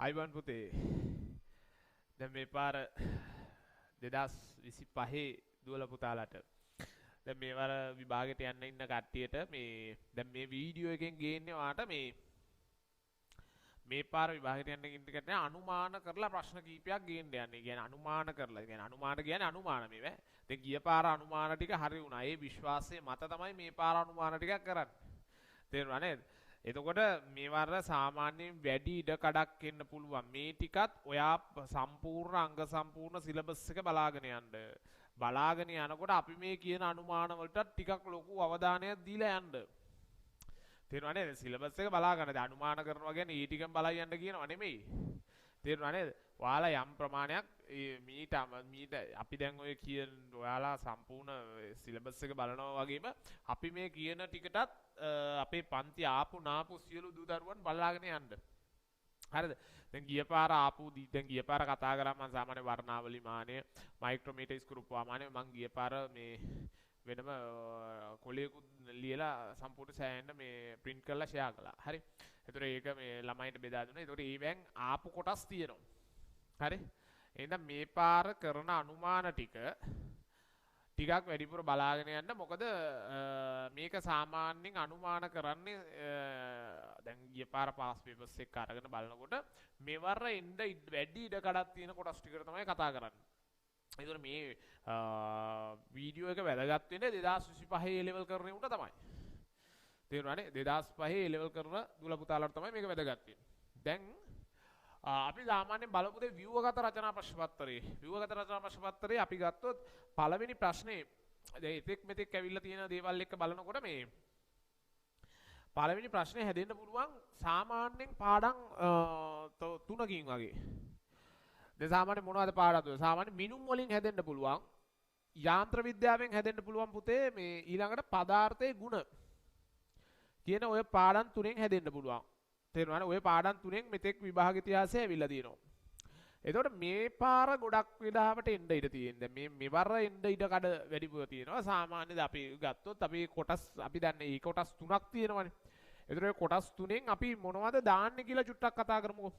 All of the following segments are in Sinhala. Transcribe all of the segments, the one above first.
අයිබන් පුතේ දැන් මේ පාර 2025 දුවල පුතාලට දැන් මේ වර විභාගෙට යන්න ඉන්න කට්ටියට මේ දැන් මේ වීඩියෝ එකෙන් ගේන්නේ ඔයාට මේ පාර විභාගෙට යන්න ඉන්න කට්ටිය අනුමාන කරලා ප්‍රශ්න කීපයක් ගේන්න යන්නේ. කියන්නේ අනුමාන කරලා. කියන්නේ අනුමාන කියන්නේ අනුමාන මේවා. දැන් ගිය පාර අනුමාන ටික හරි වුණා. ඒ විශ්වාසයේ මත තමයි මේ පාර අනුමාන ටිකක් කරන්නේ. තේරුණා නේද? එතකොට මේ වර සාමාන්‍යයෙන් වැඩි ඉඩ කඩක් එන්න පුළුවන්. මේ ටිකත් ඔයා සම්පූර්ණ අංග සම්පූර්ණ සිලබස් එක බලාගෙන යන්න. බලාගෙන යනකොට අපි මේ කියන අනුමාන වලට ටිකක් ලොකු අවධානයක් දීලා යන්න. තේරුණා නේද? සිලබස් එක බලා ගන්න. දැන් අනුමාන කරනවා කියන්නේ ඊ ටිකම බලා යන්න කියනවා නෙමෙයි. තේරුණා නේද? ඔයාලා යම් ප්‍රමාණයක් මීට අපි දැන් ඔය කියන ඔයාලා සම්පූර්ණ සිලබස් එක බලනවා වගේම අපි මේ කියන ටිකටත් අපේ පන්ති ආපු නාපු සියලු දූ දරුවන් බලාගෙන යන්න. හරිද? දැන් ගිය පාර ආපු දැන් ගිය පාර කතා කරා මම සාමාන්‍ය වර්ණාවලි මානය මයික්‍රොමීටර් ස්ක්‍රූප් මානය මම ගිය පාර මේ වෙනම කොලයකුත් ලියලා සම්පූර්ණ සෑහෙන්න මේ print කරලා share කළා. හරි. ඒතර ඒක මේ ළමයින්ට බෙදා දුන්නා. ඒතකොට ඊවෙන් ආපු කොටස් තියෙනවා. හරි. එහෙනම් මේ පාර කරන අනුමාන ටිකක් වැඩිපුර බලාගෙන යන්න. මොකද මේක සාමාන්‍යයෙන් අනුමාන කරන්නේ දැන් ගිය පාර පාස් පේපර්ස් එක අරගෙන බලනකොට මෙවර එන්න වැඩි ඉඩ කඩක් තියෙන කොටස් ටිකට තමයි කතා කරන්නේ. ඒතර මේ වීඩියෝ එක වැදගත් වෙන්නේ 2025 A level කරන උන්ට තමයි. තේරුණානේ? 2005 A level කරන දුල පුතාලට තමයි මේක වැදගත් වෙන්නේ. දැන් අපි සාමාන්‍යයෙන් බලපු දේ ව්‍යුහගත රචනා ප්‍රශ්න පත්‍රයේ. ව්‍යුහගත රචනා ප්‍රශ්න පත්‍රයේ අපි ගත්තොත් පළවෙනි ප්‍රශ්නේ දැන් එතෙක් මෙතෙක් ඇවිල්ලා තියෙන දේවල් එක්ක බලනකොට මේ පළවෙනි ප්‍රශ්නේ හැදෙන්න පුළුවන් සාමාන්‍යයෙන් පාඩම් තුනකින් වගේ. දැන් සාමාන්‍ය මොනවද පාඩම්? සාමාන්‍ය මිනුම් වලින් හැදෙන්න පුළුවන්. යාන්ත්‍ර විද්‍යාවෙන් හැදෙන්න පුළුවන් පුතේ මේ ඊළඟට පදාර්ථයේ ගුණ කියන ඔය පාඩම් තුනෙන් හැදෙන්න පුළුවන්. තේරුණානේ? ඔය පාඩම් තුනෙන් මෙතෙක් විභාග ඉතිහාසය ඇවිල්ලා තියෙනවා. එතකොට මේ පාර ගොඩක් වෙලාවට එන්න ඉඩ තියෙනවා. මේ මෙවර එන්න ඉඩ කඩ වැඩිපුර තියෙනවා. සාමාන්‍යයෙන් අපි ගත්තොත් අපි කොටස් අපි දන්නේ මේ කොටස් තුනක් තියෙනවානේ. එතකොට ඔය කොටස් තුනෙන් අපි මොනවද දාන්නේ කියලා චුට්ටක් කතා කරමුකෝ.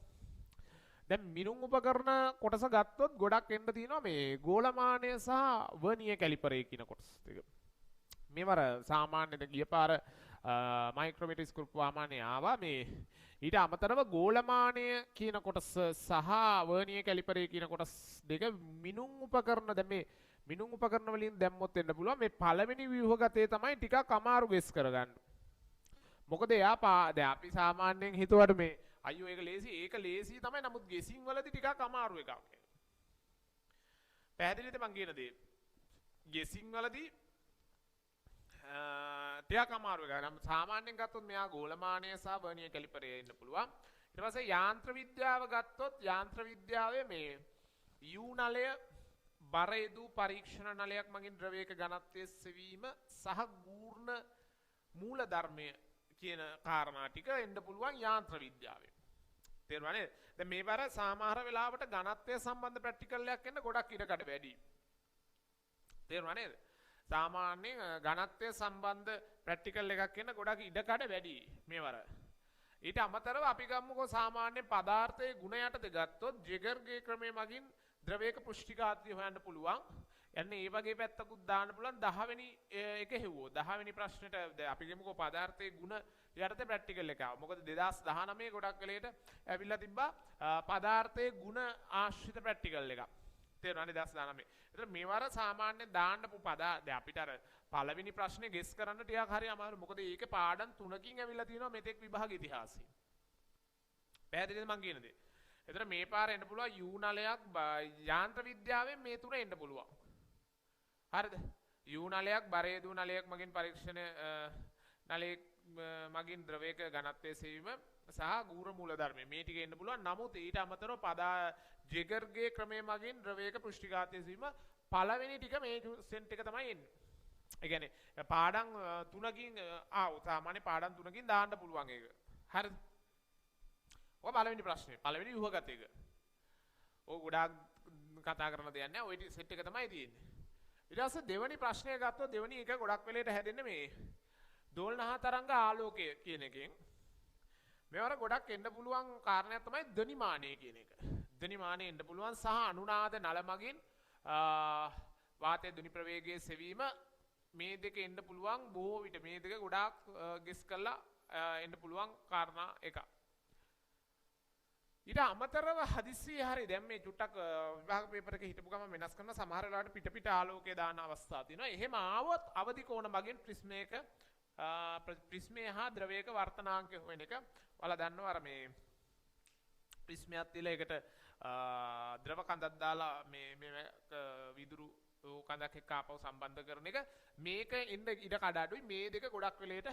දැන් මිනුම් උපකරණ කොටස ගත්තොත් ගොඩක් එන්න තියෙනවා මේ ගෝලමානය සහ වර්නියර් කැලිපරේ කියන කොටස් දෙක. මේවර සාමාන්‍යයෙන් ගිය පාර මයික්‍රොමීටර් ස්ක්‍රූප් වාමානය ආවා මේ ඊට අමතරව ගෝලමානය කියන කොටස සහ වර්නියර් කැලිපරේ කියන කොටස් දෙක මිනුම් උපකරණ දැන් මේ මිනුම් උපකරණ වලින් දැම්මොත් එන්න පුළුවන් මේ පළවෙනි ව්‍යුහගතේ තමයි ටිකක් අමාරු ගෙස් කරගන්න. මොකද එයා දැන් අපි සාමාන්‍යයෙන් හිතුවට මේ අයියෝ ඒක ලේසි තමයි නමුත් ගෙසින් වලදී ටිකක් අමාරු එකක්. පැහැදිලිද මං කියන දේ? ගෙසින් වලදී ටිකක් අමාරු එකක්. නම් සාමාන්‍යයෙන් ගත්තොත් මෙයා ගෝලමානය සහ වර්නියර් කැලිපරේ ඉන්න පුළුවන්. ඊට පස්සේ යාන්ත්‍ර විද්‍යාව ගත්තොත් යාන්ත්‍ර විද්‍යාවේ මේ U නලය බර යොදු පරීක්ෂණ නලයක් මගින් ද්‍රවයක ඝනත්වයේ සෙවීම සහ ගූර්ණ මූල ධර්මය කියන කාරණා ටික එන්න පුළුවන් යාන්ත්‍ර විද්‍යාවේ. තේරුණා නේද? දැන් මේ බර සමහර වෙලාවට ඝනත්වය සම්බන්ධ ප්‍රැක්ටිකල් එකක් එන්න ගොඩක් ඉඩකඩ වැඩි. තේරුණා නේද? සාමාන්‍යයෙන් ඝනත්වය සම්බන්ධ ප්‍රැක්ටිකල් එකක් එන්න ගොඩක් ඉඩකඩ වැඩි මේවර. ඊට අමතරව අපි ගමුකෝ සාමාන්‍ය පදාර්ථයේ ගුණ යටතේ ගත්තොත් ජෙගර්ගේ ක්‍රමය මගින් ද්‍රවයක පුෂ්ටිඝාතය හොයන්න පුළුවන්. යන්නේ මේ වගේ පැත්තකුත් දාන්න පුළුවන් 10 වෙනි එක හෙව්වෝ 10 වෙනි ප්‍රශ්නෙට අපි ගමුකෝ පදාර්ථයේ ගුණ යටතේ ප්‍රැක්ටිකල් එක ආවා. මොකද 2019 ගොඩක් වෙලේට ඇවිල්ලා තිබ්බා පදාර්ථයේ ගුණ ආශ්‍රිත ප්‍රැක්ටිකල් එකක්. තේරුණානේ 2019. ඒතර මේවර සාමාන්‍ය දාන්න දැන් අපිට අර පළවෙනි ප්‍රශ්නේ ගෙස් කරන්න ටිකක් හරි අමාරුයි. මොකද ඒකේ පාඩම් තුනකින් ඇවිල්ලා තියෙනවා මෙතෙක් විභාග ඉතිහාසයේ. පැහැදිලිද මං කියන දේ? ඒතර මේ පාර එන්න පුළුවන් U නලයක් යාන්ත්‍ර විද්‍යාවෙන් මේ තුන එන්න පුළුවන්. හරිද? U නලයක් බර යොදු නලයක් මගින් පරීක්ෂණ නලයක් මගින් ද්‍රවයක ඝනත්වයේ සෙවීම සහ ගූර්ණ මූල ධර්මය මේ ටික එන්න පුළුවන්. නමුත් ඊට අමතරව ජෙගර්ගේ ක්‍රමය මගින් ද්‍රවයක පෘෂ්ඨඝාතය සෙවීම පළවෙනි ටික මේ සෙන්ට් එක තමයි එන්නේ. ඒ කියන්නේ පාඩම් තුනකින් සාමාන්‍ය පාඩම් තුනකින් දාන්න පුළුවන් ඒක. හරිද? ඔය පළවෙනි ප්‍රශ්නේ පළවෙනි ව්‍යුහගත එක. ඔය ගොඩාක් කතා කරන දෙයක් නෑ. ඔය සෙට් එක තමයි තියෙන්නේ. ඊට පස්සේ දෙවෙනි ප්‍රශ්නය ගත්තොත් දෙවෙනි එක ගොඩක් වෙලේට හැදෙන්නේ මේ දෝලනහ තරංග ආලෝකය කියන එකෙන්. මේවර ගොඩක් එන්න පුළුවන් කාරණයක් තමයි ධ්වනිමානය කියන එක. ධ්වනිමානය එන්න පුළුවන් සහ අනුනාද නල මගින් වාතයේ ධ්වනි ප්‍රවේගයේ සෙවීම මේ දෙක එන්න පුළුවන් බොහෝ විට මේ දෙක ගොඩාක් ගෙස් කරලා එන්න පුළුවන් කාරණා එක. ඊට අමතරව හදිස්සිය හරි දැන් මේ චුට්ටක් විභාග පේපර් එකේ හිටපු ගමන් වෙනස් කරන සමහර වෙලාවට පිට පිට ආලෝකය දාන අවස්ථා තියෙනවා. එහෙම ආවොත් අවදි කෝණ මගින් ප්‍රිස්මයක ප්‍රිස්මය හා ද්‍රවයක වර්තනාංකය හොයන එක. ඔයාලා දන්නවා අර මේ ප්‍රිස්මයක් තියලා ඒකට ද්‍රව කඳක් දාලා මේ විදුරු කඳක් එක්ක ආපහු සම්බන්ධ කරන එක. මේක එන්න ඉඩ කඩ අඩුයි. මේ දෙක ගොඩක් වෙලේට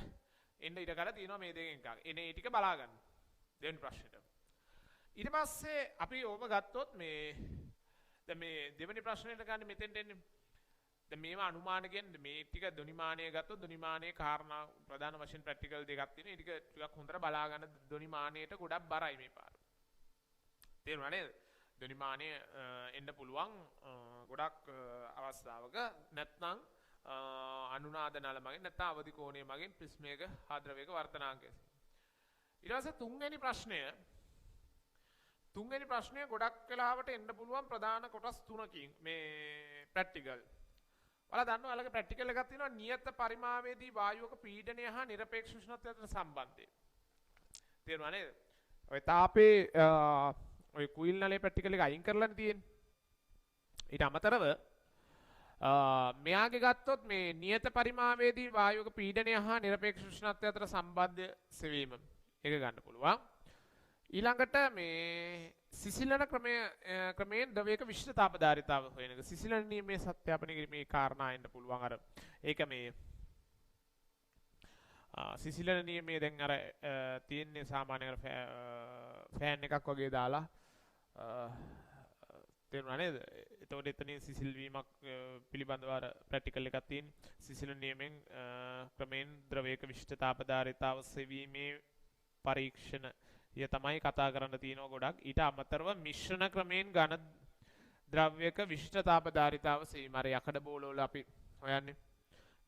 එන්න ඉඩ කඩ තියෙනවා මේ දෙකෙන් එකක්. එනේ ඒ ටික බලා ගන්න. දෙවෙනි ප්‍රශ්නෙට. ඊට පස්සේ අපි ඕම ගත්තොත් මේ දැන් මේ දෙවෙනි ප්‍රශ්නෙට ගන්න මෙතෙන්ට එන්නේ. දැන් මේවා අනුමාන කියන්නේ මේ ටික ධ්වනිමානය ගත්තොත් ධ්වනිමානයේ කාරණා ප්‍රධාන වශයෙන් ප්‍රැක්ටිකල් දෙකක් තියෙනවා. ඒ ටික හොඳට බලා ගන්න. ධ්වනිමානයට ගොඩක් බරයි මේ පාර. තේරුණා නේද? ධ්වනිමානය එන්න පුළුවන් ගොඩක් අවස්ථාවක නැත්නම් අනුනාද නල මගින් නැත්නම් අවදි කෝණය මගින් ප්‍රිස්මයක හා ද්‍රවයක වර්තනාංකය. ඊට පස්සේ තුන්වෙනි ප්‍රශ්නය ගොඩක් වෙලාවට එන්න පුළුවන් ප්‍රධාන කොටස් තුනකින් මේ ප්‍රැක්ටිකල්. ඔයාලා දන්නවා ඔයාලගේ ප්‍රැක්ටිකල් එකක් තියෙනවා නියත පරිමාවේදී වායුවක පීඩනය හා නිරපේක්ෂ උෂ්ණත්වය අතර සම්බන්ධය. තේරුණා නේද? ඔය තාපේ ඔය කුයිල් නලේ ප්‍රැක්ටිකල් එක අයින් කරලානේ තියෙන්නේ. ඊට අමතරව මෙයාගේ ගත්තොත් මේ නියත පරිමාවේදී වායුවක පීඩනය හා නිරපේක්ෂ උෂ්ණත්වය අතර සම්බන්ධය සෙවීම එක ගන්න පුළුවන්. ඊළඟට මේ සිසිලන ක්‍රමයෙන් ද්‍රවයක විශිෂ්ට තාපධාරිතාව හොයන එක. සිසිලන නියමයේ සත්‍යාපනය කිරීමේ කාරණා එන්න පුළුවන්. අර ඒක මේ සිසිලන නියමයේ දැන් අර තියෙන්නේ සාමාන්‍ය අර ෆෑන් එකක් වගේ දාලා තේරුණා නේද? එතකොට එතනින් සිසිල් වීමක් පිළිබඳව අර ප්‍රැක්ටිකල් එකක් තියෙන. සිසිලන නියමයෙන් ක්‍රමයෙන් ද්‍රවයක විශිෂ්ට තාපධාරිතාව සෙවීමේ පරීක්ෂණ ය තමයි කතා කරන්න තියෙනවා ගොඩක්. ඊට අමතරව මිශ්‍රණ ක්‍රමයෙන් ඝන ද්‍රව්‍යක විශිෂ්ට තාපධාරිතාව සෙවීම. අර යකඩ බෝලවල අපි හොයන්නේ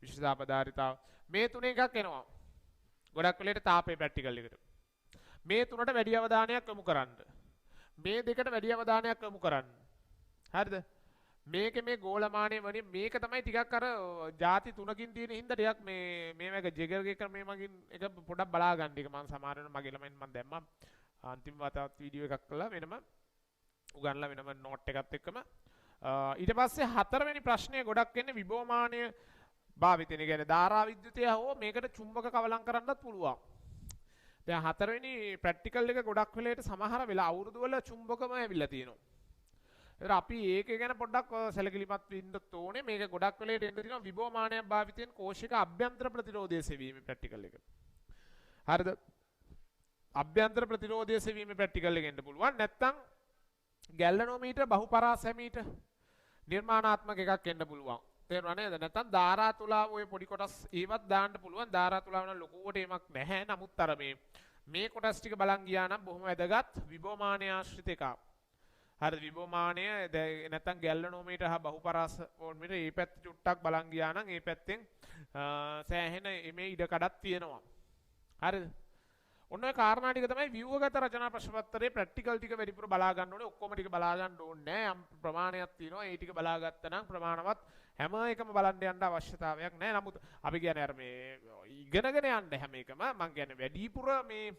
විශිෂ්ට තාපධාරිතාව. මේ තුන එකක් එනවා ගොඩක් වෙලේට තාපේ ප්‍රැක්ටිකල් එකට. මේ තුනට වැඩි අවධානයක් යොමු කරන්න. මේ දෙකට වැඩි අවධානයක් යොමු කරන්න. හරිද? මේක මේ ගෝලමානය වලින් මේක තමයි ටිකක් අර ಜಾති තුනකින් තියෙන හින්දා ටිකක් මේක ජෙගර්ගේ ක්‍රමයේ මගින් එක පොඩක් බලා ගන්න. ඒක මම සමහර වෙලාවට මගේ ළමෙන් මම දැම්මා අන්තිම වතාවත් වීඩියෝ එකක් කළා වෙනම උගන්ලා වෙනම නෝට් එකත් එක්කම. ඊට පස්සේ හතරවෙනි ප්‍රශ්නය ගොඩක් එන්නේ විභවමානය භාවිතය. ඒ කියන්නේ ධාරා විද්‍යුතය හෝ මේකට චුම්බක කවලම් කරන්නත් පුළුවන්. දැන් හතරවෙනි ප්‍රැක්ටිකල් එක ගොඩක් වෙලේට සමහර වෙලා අවුරුදු වල චුම්බකම ඇවිල්ලා තියෙනවා. ඒතර අපි ඒක ගැන පොඩ්ඩක් සැලකිලිමත් වෙන්න ඕනේ. මේක ගොඩක් වෙලේට එන්න තියෙනවා විභවමානයක් භාවිතයෙන් කෝෂික අභ්‍යන්තර ප්‍රතිරෝධය සෙවීමේ ප්‍රැක්ටිකල් එක. හරිද? අභ්‍යන්තර ප්‍රතිරෝධය සෙවීමේ ප්‍රැක්ටිකල් එක එන්න පුළුවන්. නැත්නම් ගැල්වනෝමීටර් බහුපරාසැමීටර් නිර්මාණාත්මක එකක් එන්න පුළුවන්. තේරුණා නේද? නැත්නම් ධාරා තුලා ඔය පොඩි කොටස් ඒවත් දාන්න පුළුවන්. ධාරා තුලා වන ලොකුවට එමක් නැහැ. නමුත් අර මේ කොටස් ටික බලන් ගියා නම් බොහොම වැදගත් විභවමානය ආශ්‍රිත එකක්. හරිද? විභවමානය නැත්නම් ගැල්වනෝමීටර් හා බහුපරාස වෝල්ට්මීටර් මේ පැත්ත චුට්ටක් බලන් ගියා නම් මේ පැත්තෙන් සෑහෙන මේ ඉඩ කඩක් තියෙනවා. හරිද? ඔන්න ඔය කාරණා ටික තමයි ව්‍යුහගත රචනා ප්‍රශ්න පත්‍රයේ ප්‍රැක්ටිකල් ටික වැඩිපුර බලා ගන්න ඕනේ. ඔක්කොම ටික බලා ගන්න ඕනේ නෑ. යම් ප්‍රමාණයක් තියෙනවා. ඒ ටික බලා ගත්තා නම් ප්‍රමාණවත් හැම එකම බලන්න යන්න අවශ්‍යතාවයක් නෑ. නමුත් අපි කියන්නේ අර මේ ඉගෙනගෙන යන්න හැම එකම මම කියන්නේ වැඩිපුර මේ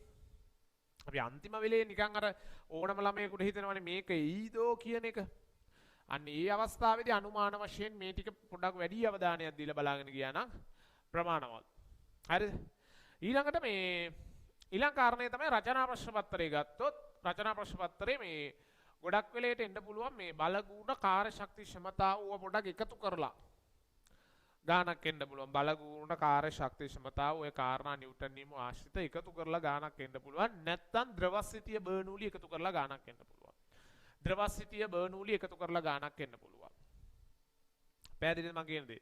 අපි අන්තිම වෙලේ නිකන් අර ඕනම ළමයෙකුට හිතනවනේ මේක ඊදෝ කියන එක. අන්න ඒ අවස්ථාවේදී අනුමාන වශයෙන් මේ ටික පොඩ්ඩක් වැඩි අවධානයක් දීලා බලාගෙන ගියා නම් ප්‍රමාණවත්. හරිද? ඊළඟට මේ ඊළඟ කාරණේ තමයි රචනා ප්‍රශ්න පත්‍රය ගත්තොත් රචනා ප්‍රශ්න පත්‍රයේ මේ ගොඩක් වෙලේට එන්න පුළුවන් මේ බලගුණ කාර්යශක්ති ක්ෂමතාව ඌව පොඩක් එකතු කරලා ගානක් එන්න පුළුවන්. බලගුණ කාර්යශක්ති ක්ෂමතාව ඔය කාරණා නිව්ටන් නියම ආශ්‍රිත එකතු කරලා ගානක් එන්න පුළුවන්. නැත්නම් ද්‍රවස්ථිතිය බර්නූලි එකතු කරලා ගානක් එන්න පුළුවන්. ද්‍රවස්ථිතිය බර්නූලි එකතු කරලා ගානක් එන්න පුළුවන්. පැහැදිලිද මම කියන්නේ?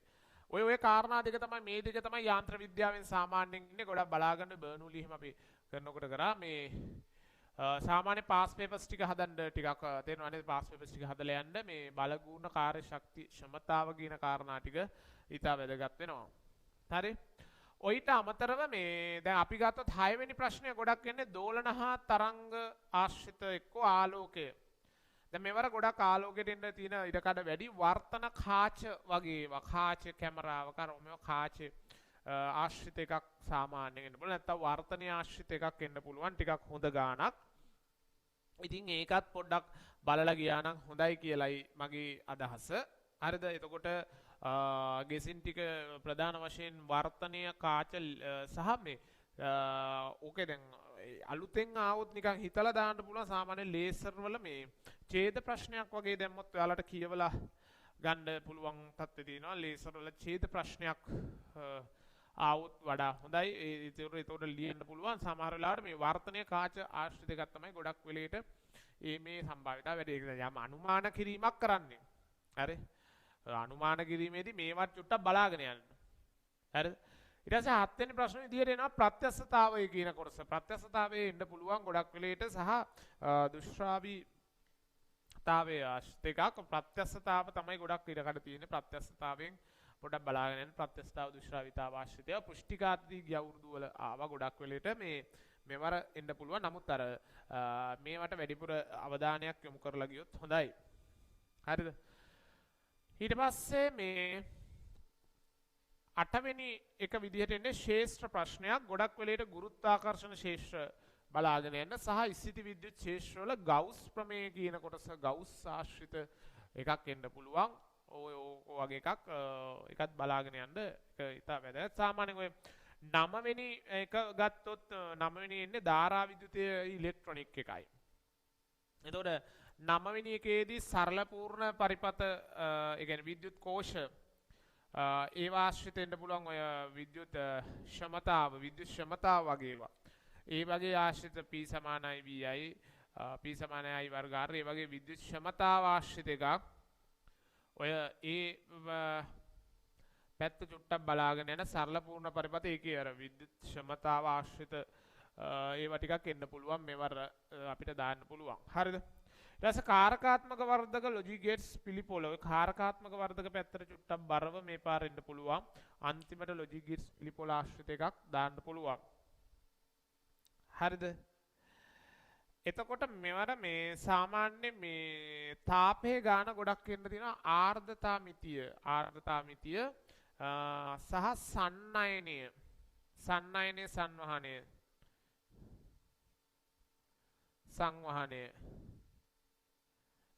ඔය කාරණා දෙක තමයි මේ දෙක තමයි යාන්ත්‍ර විද්‍යාවෙන් සාමාන්‍යයෙන් ඉන්නේ. ගොඩක් බලාගන්න බර්නූලි එහෙම අපි කරනකොට කරා මේ සාමාන්‍ය පාස් පේපර්ස් ටික හදන්න ටිකක් තේරෙනවා නේද? පාස් පේපර්ස් ටික හදලා යන්න මේ බලගුණ කාර්යශක්ති ක්ෂමතාව කියන කාරණා ටික ඊට වැදගත් වෙනවා. හරි? ඔයිට අමතරව මේ දැන් අපි ගත්තොත් 6 වෙනි ප්‍රශ්නය ගොඩක් එන්නේ දෝලන හා තරංග ආශ්‍රිත එක්ක ආලෝකය. දැන් මෙවර ගොඩක් ආලෝකයට එන්න තියෙන ඉඩකඩ වැඩි වර්තන කාච වගේ ඒවා කාච කැමරාව කරොම කාච ආශ්‍රිත එකක් සාමාන්‍යයෙන් එන්න පුළුවන් නැත්නම් වර්තනීය ආශ්‍රිත එකක් එන්න පුළුවන් ටිකක් හොඳ ගාණක්. ඉතින් ඒකත් පොඩ්ඩක් බලලා ගියා නම් හොඳයි කියලයි මගේ අදහස. හරිද? එතකොට ගෙසින් ටික ප්‍රධාන වශයෙන් වර්තනීය කාච සහ මේ ඕකේ දැන් අලුතෙන් ආවොත් නිකන් හිතලා දාන්න පුළුවන් සාමාන්‍ය ලේසර් වල මේ ඡේද ප්‍රශ්නයක් වගේ දැම්මොත් ඔයාලට කියවලා ගන්න පුළුවන් තත්ත්වෙ තියෙනවා ලේසර් වල ඡේද ප්‍රශ්නයක් ආවොත් වඩා හොඳයි ඒතකොට ලියන්න පුළුවන් සමහර වෙලාවට මේ වර්තනීය කාච ආශ්‍රිත එකක් තමයි ගොඩක් වෙලේට මේ සම්භාවිතාව වැඩි ඒක යම් අනුමාන කිරීමක් කරන්නේ හරි අනුමාන කිරීමේදී මේවත් චුට්ටක් බලාගෙන යන්න හරිද ඊට පස්සේ 7 වෙනි ප්‍රශ්නේ විදිහට එනවා ප්‍රත්‍යක්ෂතාවය කියන කොටස. ප්‍රත්‍යක්ෂතාවයේ ඉන්න පුළුවන් ගොඩක් වෙලේට සහ දුෂ්ශ්‍රාවීතාවයේ ආශ්‍රිත එකක්. ප්‍රත්‍යක්ෂතාව තමයි ගොඩක් ඉඩකඩ තියෙන්නේ. ප්‍රත්‍යක්ෂතාවයෙන් පොඩක් බලාගෙන යන්න ප්‍රත්‍යක්ෂතාව දුෂ්ශ්‍රාවීතාව ආශ්‍රිතය. පුෂ්ටිකාර්දී ගිය අවුරුදු වල ආවා ගොඩක් වෙලේට මෙවර එන්න පුළුවන්. නමුත් අර මේවට වැඩිපුර අවධානයක් යොමු කරලා ගියොත් හොඳයි. හරිද? ඊට පස්සේ මේ 8 වෙනි එක විදිහට එන්නේ ශේෂ්ත්‍ර ප්‍රශ්නයක් ගොඩක් වෙලේට ගුරුත්වාකර්ෂණ ශේෂ්ත්‍ර බලාගෙන යන්න සහ ස්ථිති විද්‍යුත් ශේෂ්ත්‍ර වල ගවුස් ප්‍රමේය කියන කොටස ගවුස් ආශ්‍රිත එකක් එන්න පුළුවන් ඔය වගේ එකත් බලාගෙන යන්න ඒක ඉතා වැදගත් සාමාන්‍යයෙන් ඔය 9 වෙනි එක ගත්තොත් 9 වෙනි එන්නේ ධාරා විද්‍යුතය ඉලෙක්ට්‍රොනික එකයි එතකොට 9 වෙනි එකේදී සරල පූර්ණ පරිපත ඒ කියන්නේ විද්‍යුත් කෝෂ ඒවා ආශ්‍රිත වෙන්න පුළුවන් ඔය විද්‍යුත් ක්ෂමතාව විද්‍යුත් ක්ෂමතාව වගේ ඒවා. ඒ වගේ ආශ්‍රිත P සමානයි VI P සමානයි I වර්ග R ඒ වගේ විද්‍යුත් ක්ෂමතාව ආශ්‍රිත එකක්. ඔය පැත්ත චුට්ටක් බලාගෙන යන සරල පූර්ණ පරිපත ඒකේ අර විද්‍යුත් ක්ෂමතාව ආශ්‍රිත ඒවා ටිකක් එන්න පුළුවන් මෙවර අපිට දාන්න පුළුවන්. හරිද? ඊට කාරකාත්මක වර්ධක ලොජික් ගේට්ස් පිළිපොළ ඔය කාරකාත්මක වර්ධක පැත්තට චුට්ටක් බරව මේ පාර එන්න පුළුවන් අන්තිමට ලොජික් ගේට්ස් පිළිපොළ ආශ්‍රිත එකක් දාන්න පුළුවන් හරිද එතකොට මෙවර මේ සාමාන්‍ය මේ තාපයේ ගාන ගොඩක් එන්න තියෙනවා ආර්ද්‍රතා මිතිය සහ සන්නයනය සංවහනය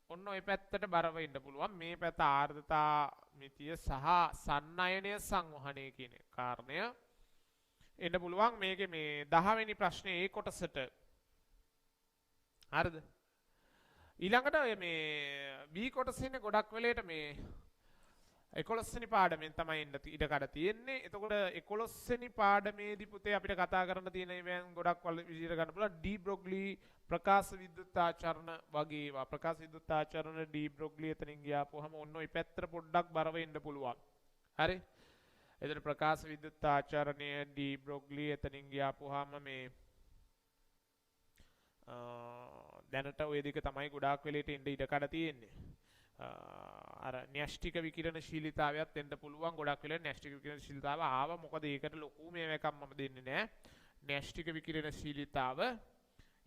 ඔන්න ඔය පැත්තට බරව ඉන්න පුළුවන් මේ පැත්ත ආර්ද්‍රතා මිතිය සහ සන්නයනය සංවහනය කියන කාරණය එන්න පුළුවන් මේකේ මේ 10 වෙනි ප්‍රශ්නේ ඒ කොටසට හරිද ඊළඟට ඔය මේ B කොටසේ ඉන්නේ ගොඩක් වෙලේට මේ 11 වෙනි පාඩමෙන් තමයි ඉඩකඩ තියෙන්නේ. එතකොට 11 වෙනි පාඩමේදී පුතේ අපිට කතා කරන්න තියෙන ඒවාන් ගොඩක් විදිහට ගන්න පුළුවන්. ඩී බ්‍රොග්ලි ප්‍රකාශ විද්‍යුතාචරණ වගේ ඒවා. ප්‍රකාශ විද්‍යුතාචරණ ඩී බ්‍රොග්ලි එතනින් ගියාපුවාම ඔන්න ඔය පැත්තට පොඩ්ඩක් බර වෙන්න පුළුවන්. හරි? එතන ප්‍රකාශ විද්‍යුතාචරණය ඩී බ්‍රොග්ලි එතනින් ගියාපුවාම මේ දැනට ඔය දෙක තමයි ගොඩාක් වෙලේට ඉන්න ඉඩකඩ තියෙන්නේ. අර න්‍යෂ්ටික විකිරණශීලීතාවයත් එන්න පුළුවන් ගොඩක් වෙලාවට න්‍යෂ්ටික විකිරණශීලීතාව ආව මොකද ඒකට ලොකු මේවකක් මම දෙන්නේ නැහැ න්‍යෂ්ටික විකිරණශීලීතාව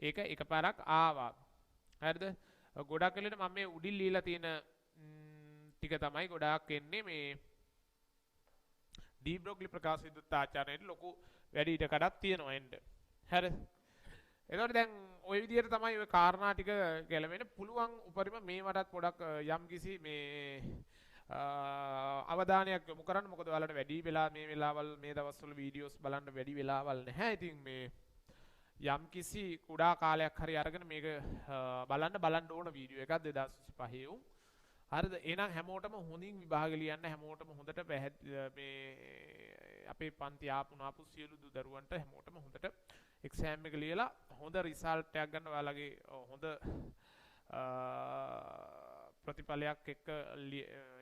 ඒක එකපාරක් ආවා හරිද ගොඩක් වෙලාවට මම මේ උඩින් ලියලා තියෙන ටික තමයි ගොඩාක් එන්නේ මේ ඩී බ්‍රොග්ලි ප්‍රකාශ විද්‍යුතාචරණයට ලොකු වැඩි ඉඩකඩක් තියෙනවා එන්න හරිද එතකොට දැන් ওই විදිහට තමයි ওই කාරණා ටික ගැලවෙන්න පුළුවන් උපරිම මේවටත් පොඩක් යම් කිසි මේ අවධානයක් යොමු කරන්න මොකද ඔයාලට වැඩි වෙලා මේ වෙලාවල් මේ දවස්වල වීඩියෝස් බලන්න වැඩි වෙලාවල් නැහැ. ඉතින් මේ යම් කිසි කුඩා කාලයක් හරි අරගෙන මේක බලන්න ඕන වීඩියෝ එකක් 2025 උන්. හරිද? එහෙනම් හැමෝටම හොඳින් විභාග ලියන්න හැමෝටම හොඳට මේ අපේ පන්ති ආපු සියලු දරුවන්ට හැමෝටම හොඳට එක්සෑම් එක ලියලා හොඳ රිසල්ට් එකක් ගන්න ඔයාලගේ හොඳ ප්‍රතිඵලයක් එක්ක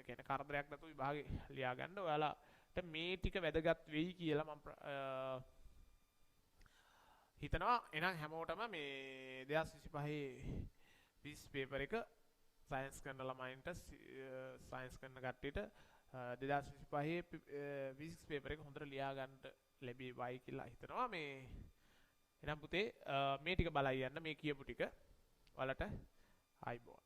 කියන්නේ කරදරයක් නැතුව විභාගේ ලියා ගන්න ඔයාලට මේ ටික වැදගත් වෙයි කියලා මම හිතනවා. එහෙනම් හැමෝටම මේ 2025 විස් පේපර් එක සයන්ස් කරන ළමයින්ට සයන්ස් කරන කට්ටියට 2025 ෆිසික්ස් පේපර් එක හොඳට ලියා ගන්න ලැබේවයි කියලා හිතනවා. මේ එහෙනම් පුතේ මේ ටික බලයි යන්න මේ කියපු ටික ඔයාලට ආයිබෝන්.